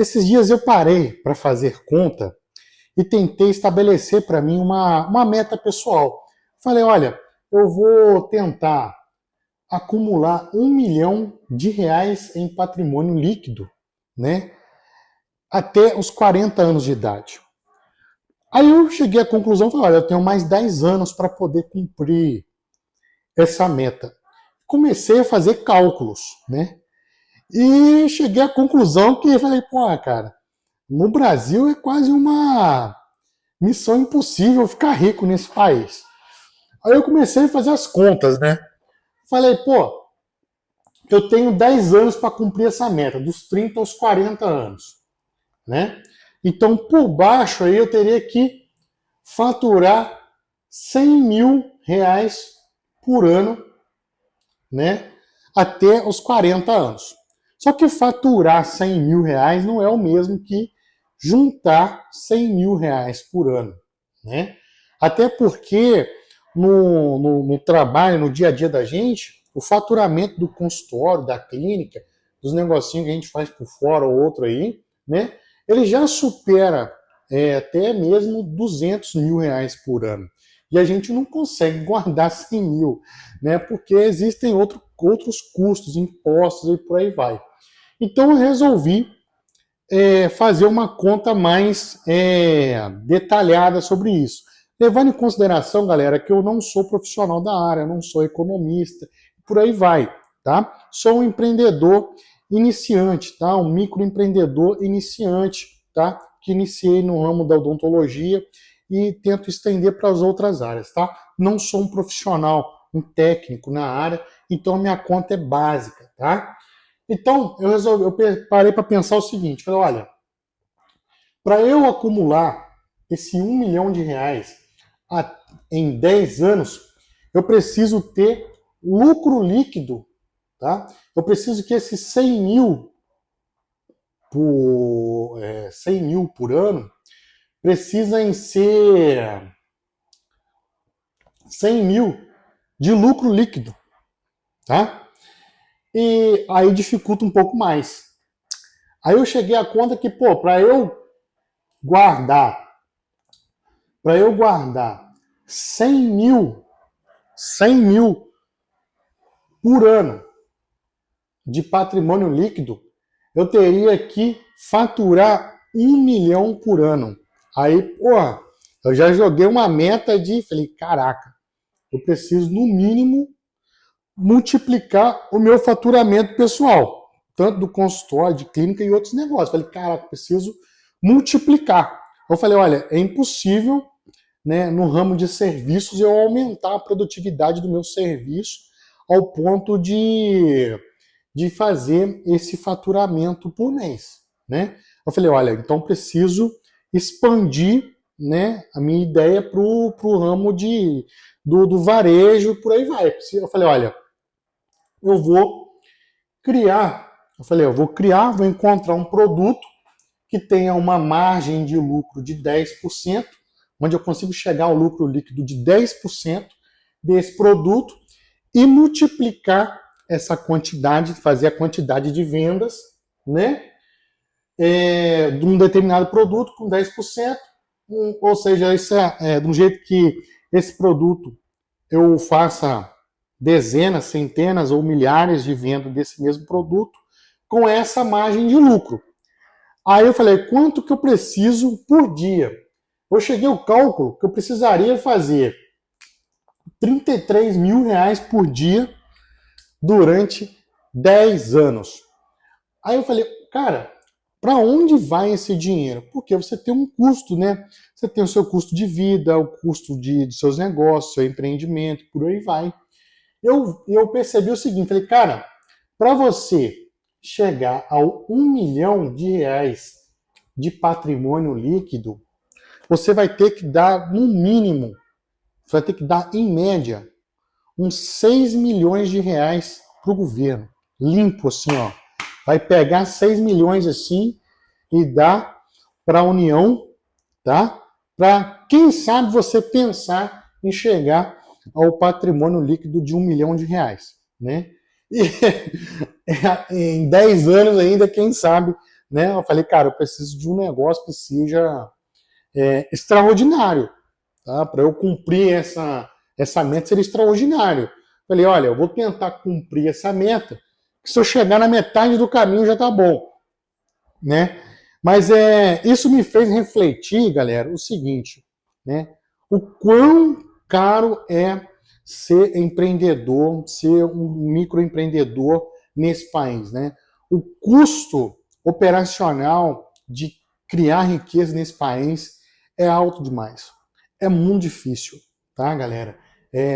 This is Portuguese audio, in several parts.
Esses dias eu parei para fazer conta e tentei estabelecer para mim uma meta pessoal. Falei, olha, eu vou tentar acumular R$ 1 milhão em patrimônio líquido, né? Até os 40 anos de idade. Aí eu cheguei à conclusão, falei, olha, eu tenho mais 10 anos para poder cumprir essa meta. Comecei a fazer cálculos, né? E cheguei à conclusão que falei, pô, cara, no Brasil é quase uma missão impossível ficar rico nesse país. Aí eu comecei a fazer as contas, né? Falei, pô, eu tenho 10 anos para cumprir essa meta, dos 30 aos 40 anos, né? Então, por baixo aí eu teria que faturar R$ 100 mil por ano, né? Até os 40 anos. Só que faturar R$ 100 mil não é o mesmo que juntar R$ 100 mil por ano, né? Até porque no trabalho, no dia a dia da gente, o faturamento do consultório, da clínica, dos negocinhos que a gente faz por fora ou outro aí, né? Ele já supera até mesmo R$ 200 mil por ano. E a gente não consegue guardar 100 mil, né? Porque existem outros custos, impostos e por aí vai. Então eu resolvi fazer uma conta mais detalhada sobre isso. Levando em consideração, galera, que eu não sou profissional da área, não sou economista, por aí vai, tá? Sou um empreendedor iniciante, tá? Um microempreendedor iniciante, tá? Que iniciei no ramo da odontologia e tento estender para as outras áreas, tá? Não sou um profissional, um técnico na área, então minha conta é básica, tá? Então, eu parei para pensar o seguinte, falei, olha, para eu acumular esse R$ 1 milhão em 10 anos, eu preciso ter lucro líquido, tá? Eu preciso que esses 100 mil por ano precisem ser 100 mil de lucro líquido, tá? E aí dificulta um pouco mais. Aí eu cheguei à conta que, pô, guardar, para eu guardar 100 mil por ano de patrimônio líquido, eu teria que faturar 1 milhão por ano. Aí, porra, eu já joguei uma meta falei, caraca, eu preciso no mínimo multiplicar o meu faturamento pessoal, tanto do consultório, de clínica e outros negócios. Falei, caraca, preciso multiplicar. Eu falei, olha, é impossível, né, no ramo de serviços eu aumentar a produtividade do meu serviço ao ponto de fazer esse faturamento por mês, né? Eu falei, olha, então preciso expandir, né, a minha ideia para o ramo do varejo, por aí vai. Eu falei, olha, eu vou vou encontrar um produto que tenha uma margem de lucro de 10%, onde eu consigo chegar ao lucro líquido de 10% desse produto e multiplicar essa quantidade, fazer a quantidade de vendas, né, de um determinado produto com 10%, ou seja, isso de um jeito que esse produto eu faça dezenas, centenas ou milhares de vendas desse mesmo produto com essa margem de lucro. Aí eu falei, quanto que eu preciso por dia? Eu cheguei ao cálculo que eu precisaria fazer R$ 33 mil por dia durante 10 anos. Aí eu falei, cara, para onde vai esse dinheiro? Porque você tem um custo, né? Você tem o seu custo de vida, o custo de seus negócios, seu empreendimento, por aí vai. Eu percebi o seguinte, falei, cara, para você chegar ao R$ 1 milhão de patrimônio líquido, você vai ter que dar, no mínimo, você vai ter que dar, em média, uns R$ 6 milhões para o governo. Limpo, assim, ó. Vai pegar 6 milhões assim e dar para a União, tá? Para, quem sabe, você pensar em chegar ao patrimônio líquido de R$ 1 milhão, né? E em 10 anos ainda, quem sabe, né? Eu falei, cara, eu preciso de um negócio que seja extraordinário, tá? Para eu cumprir essa meta seria extraordinário. Falei, olha, eu vou tentar cumprir essa meta, que se eu chegar na metade do caminho já tá bom, né? Mas isso me fez refletir, galera, o seguinte, né? O quão caro é ser empreendedor, ser um microempreendedor nesse país, né? O custo operacional de criar riqueza nesse país é alto demais. É muito difícil, tá, galera?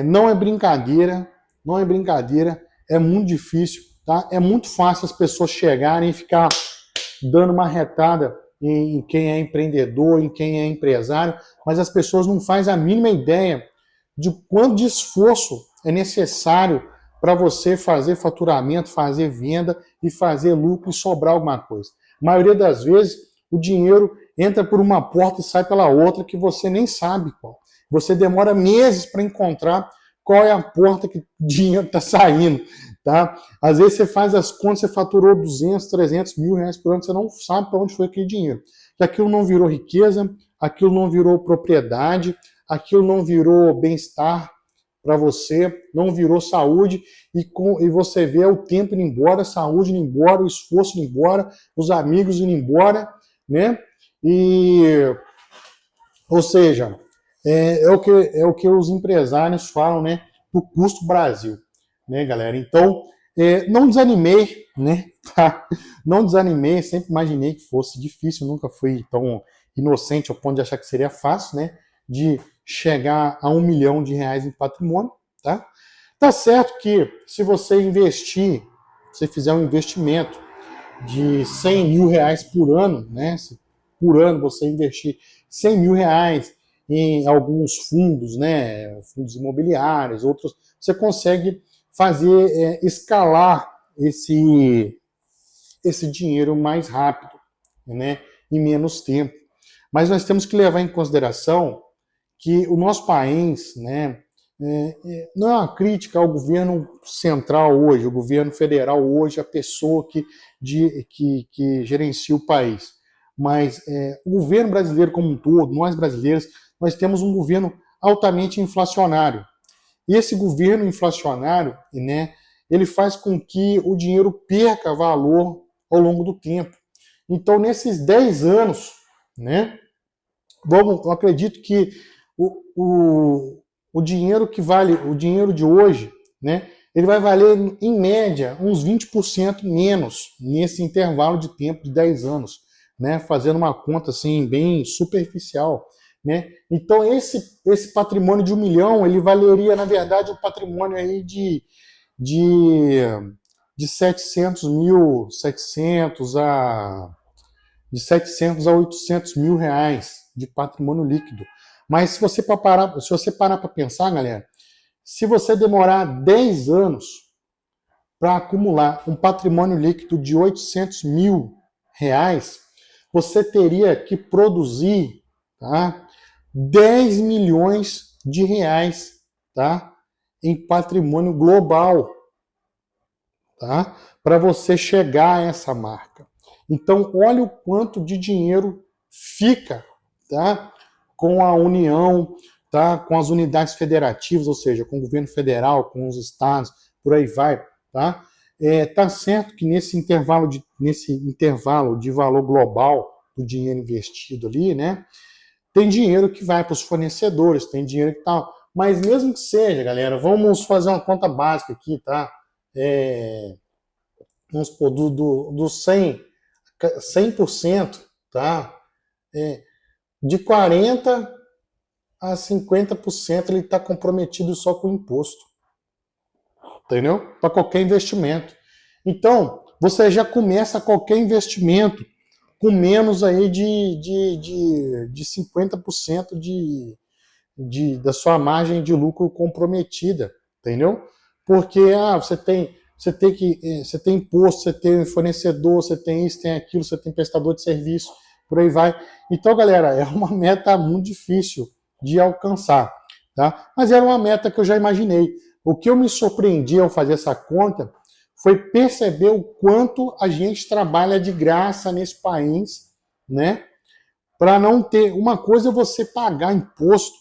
Não é brincadeira, não é brincadeira, é muito difícil, tá? É muito fácil as pessoas chegarem e ficar dando uma retada em quem é empreendedor, em quem é empresário, mas as pessoas não fazem a mínima ideia de quanto de esforço é necessário para você fazer faturamento, fazer venda e fazer lucro e sobrar alguma coisa. A maioria das vezes, o dinheiro entra por uma porta e sai pela outra que você nem sabe qual. Você demora meses para encontrar qual é a porta que o dinheiro está saindo, tá? Às vezes você faz as contas, você faturou 200, 300 mil reais por ano, você não sabe para onde foi aquele dinheiro. Que aquilo não virou riqueza, aquilo não virou propriedade, aquilo não virou bem-estar para você, não virou saúde, e você vê o tempo indo embora, a saúde indo embora, o esforço indo embora, os amigos indo embora, né? Ou seja, é o que os empresários falam, né? Do custo Brasil, né, galera? Então, não desanimei, né? Tá? Não desanimei, sempre imaginei que fosse difícil, nunca fui tão inocente ao ponto de achar que seria fácil, né? De chegar a R$ 1 milhão em patrimônio, tá? Tá certo que se você investir, se fizer um investimento de R$ 100 mil por ano, né? Se por ano você investir R$ 100 mil em alguns fundos, né? Fundos imobiliários, outros, você consegue fazer escalar esse dinheiro mais rápido, né? Em menos tempo. Mas nós temos que levar em consideração que o nosso país, né, não é uma crítica ao governo central hoje, o governo federal hoje, a pessoa que gerencia o país. Mas o governo brasileiro como um todo, nós brasileiros, nós temos um governo altamente inflacionário. E esse governo inflacionário, né, ele faz com que o dinheiro perca valor ao longo do tempo. Então, nesses 10 anos, né, eu acredito que o dinheiro que vale, o dinheiro de hoje, né, ele vai valer, em média, uns 20% menos nesse intervalo de tempo de 10 anos, né, fazendo uma conta assim, bem superficial. Né? Então, esse patrimônio de R$ 1 milhão, ele valeria, na verdade, um patrimônio aí de 700 mil, de 700 a 800 mil reais de patrimônio líquido. Mas se você parar para pensar, galera, se você demorar 10 anos para acumular um patrimônio líquido de 800 mil reais, você teria que produzir, tá, 10 milhões de reais, tá, em patrimônio global, tá, para você chegar a essa marca. Então, olha o quanto de dinheiro fica, tá, com a União, tá, com as unidades federativas, ou seja, com o governo federal, com os estados, por aí vai, tá? Tá certo que nesse intervalo de valor global do dinheiro investido ali, né, tem dinheiro que vai para os fornecedores, tem dinheiro que tal, mas mesmo que seja, galera, vamos fazer uma conta básica aqui, tá? Vamos supor, do 100%, tá? De 40% a 50% ele está comprometido só com o imposto. Entendeu? Para qualquer investimento. Então, você já começa qualquer investimento com menos aí de 50% da sua margem de lucro comprometida. Entendeu? Porque você tem imposto, você tem fornecedor, você tem isso, tem aquilo, você tem prestador de serviço, por aí vai. Então, galera, é uma meta muito difícil de alcançar, tá? Mas era uma meta que eu já imaginei. O que eu me surpreendi ao fazer essa conta foi perceber o quanto a gente trabalha de graça nesse país, né? Para não ter. Uma coisa é você pagar imposto,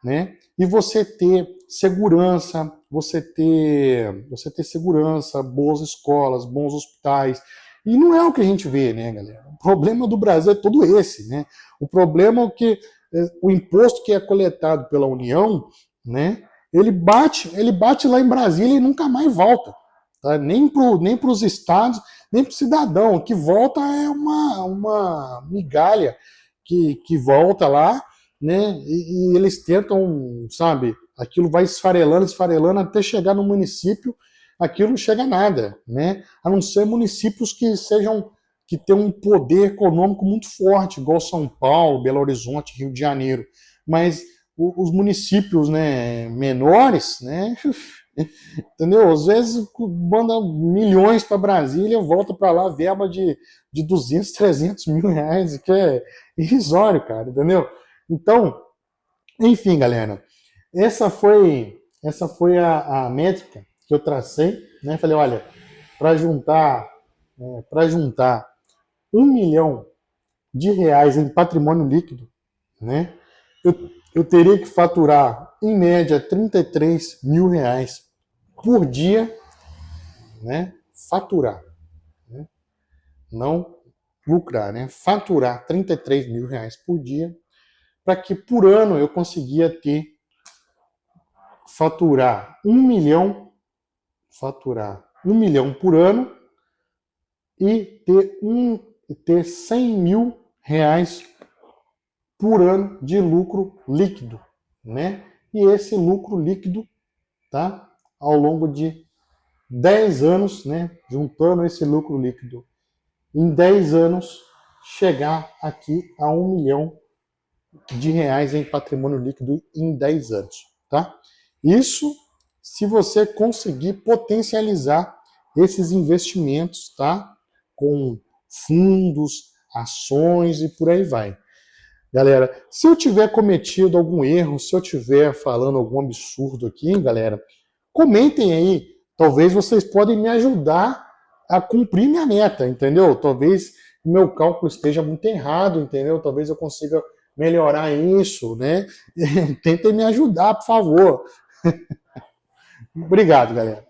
né? E você ter segurança, você ter segurança, boas escolas, bons hospitais. E não é o que a gente vê, né, galera? O problema do Brasil é todo esse, né? O problema é que o imposto que é coletado pela União, né? Ele bate lá em Brasília e nunca mais volta. Tá? Nem para os estados, nem para o cidadão. O que volta é uma migalha que volta lá, né? E eles tentam, sabe? Aquilo vai esfarelando, esfarelando até chegar no município, aquilo não chega a nada, né? A não ser municípios que tenham um poder econômico muito forte, igual São Paulo, Belo Horizonte, Rio de Janeiro. Mas os municípios, né, menores, né? Entendeu? Às vezes manda milhões para Brasília, volta para lá verba de 200, 300 mil reais, que é irrisório, cara, entendeu? Então, enfim, galera, essa foi a métrica que eu tracei, né? Falei, olha, para juntar 1 milhão de reais em patrimônio líquido, né? Eu teria que faturar, em média, 33 mil reais por dia, né? Faturar, né? Não lucrar, né? Faturar 33 mil reais por dia, para que por ano eu conseguia faturar 1 milhão por ano e ter 100 mil reais por ano de lucro líquido, né? E esse lucro líquido, tá? Ao longo de 10 anos, né? Juntando esse lucro líquido em 10 anos, chegar aqui a 1 milhão de reais em patrimônio líquido em 10 anos, tá? Isso se você conseguir potencializar esses investimentos, tá? Com fundos, ações e por aí vai. Galera, se eu tiver cometido algum erro, se eu tiver falando algum absurdo aqui, galera, comentem aí. Talvez vocês podem me ajudar a cumprir minha meta, entendeu? Talvez o meu cálculo esteja muito errado, entendeu? Talvez eu consiga melhorar isso, né? Tentem me ajudar, por favor. Obrigado, galera.